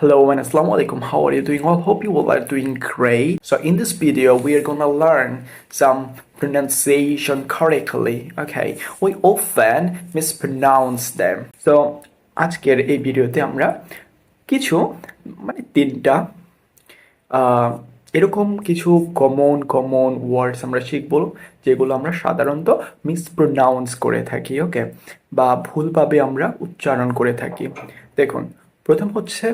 Hello and assalamu alaikum. How are you doing all? Hope you all are doing great. So in this video we are gonna learn some pronunciation correctly. Okay, we often mispronounce them. So আজকের এই ভিডিওতে আমরা কিছু তিনটা এরকম কিছু common ওয়ার্ডস আমরা শিখব যেগুলো আমরা সাধারণত মিসপ্রোনাউন্স করে থাকি, ওকে, বা ভুলভাবে আমরা উচ্চারণ করে থাকি। দেখুন, প্রথম হচ্ছে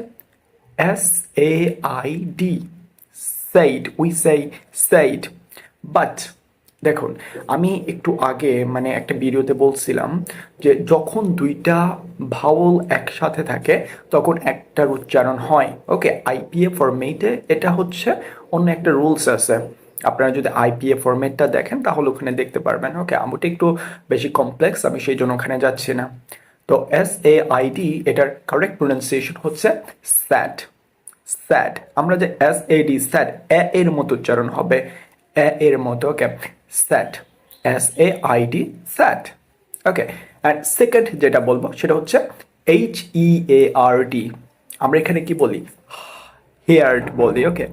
SAID, said, we say said, but দেখুন, আমি একটু আগে একটা ভিডিওতে বলছিলাম যে যখন দুইটা ভাওয়াল একসাথে থাকে তখন একটার উচ্চারণ হয়, ওকে। আইপিএ ফরম্যাটে এটা হচ্ছে অন্য একটা রুলস আছে। আপনারা যদি আইপিএ ফরম্যাটটা দেখেন তাহলে ওখানে দেখতে পারবেন, ওকে। ওটা একটু বেশি কমপ্লেক্স, আমি সেই জন্য ওখানে যাচ্ছি না। তো SAID এটার কারেক্ট প্রোনাউন্সিয়েশন হচ্ছে স্যাড। স্যাড, আমরা যে SAD স্যাড, এর মতো উচ্চারণ হবে, এর মতো, okay. Sad, SAID sad, okay. And second যেটা বলবো সেটা হচ্ছে HEARD। আমরা এখানে কি বলি? হেয়ার্ড বলি, ওকে।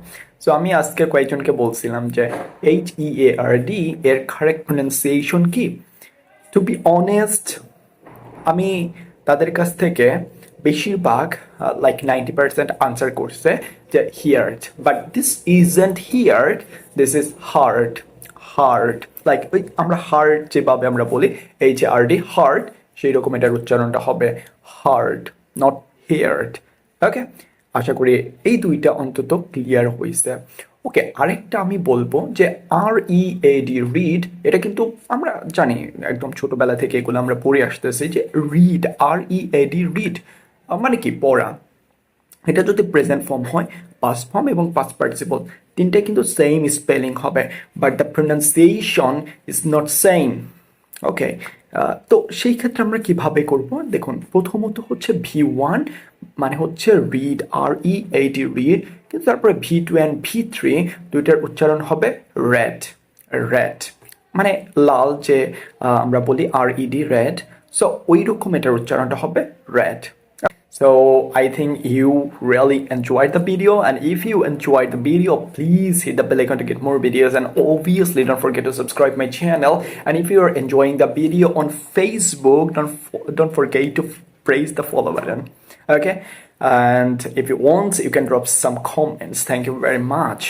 সো আমি আজকে কয়েকজনকে বলছিলাম যে HEARD এর কারেক্ট প্রোনাউন্সিয়েশন কি। টু বি অনেস্ট, আমি তাদের কাছ থেকে বেশিরভাগ 90% আনসার করছে যে heard, but this isn't heard, this is hard. Hard, ওই আমরা হার্ড যেভাবে আমরা বলি HARD হার্ড, সেই রকম এটার উচ্চারণটা হবে হার্ড, নট হিয়ার্ড, ওকে। আশা করি এই দুইটা অন্তত ক্লিয়ার হয়েছে, ওকে। আরেকটা আমি বলবো যে READ রিড, এটা কিন্তু আমরা জানি একদম ছোটবেলা থেকে এগুলো আমরা পড়ে আসতেছি যে রিড, READ রিড মানে কি পড়া। এটা যদি প্রেজেন্ট ফর্ম হয়, পাস্ট ফর্ম এবং পাস্ট পার্টিসিপল তিনটা কিন্তু সেম স্পেলিং হবে, but the pronunciation is not same, okay. তো সেই ক্ষেত্রে আমরা কিভাবে করব? দেখুন, প্রথমত হচ্ছে V1 মানে হচ্ছে রিড, READ রিড, কিন্তু তারপরে V2 অ্যান্ড V3 দুইটার উচ্চারণ হবে রেড। রেড মানে লাল, যে আমরা বলি RED রেড, সো ওই রকম এটার উচ্চারণটা হবে red. So I think you really enjoyed the video, and if you enjoyed the video, please hit the bell icon to get more videos, and obviously don't forget to subscribe my channel. And if you are enjoying the video on Facebook, don't forget to press the follow button, okay. And if you want, you can drop some comments. Thank you very much.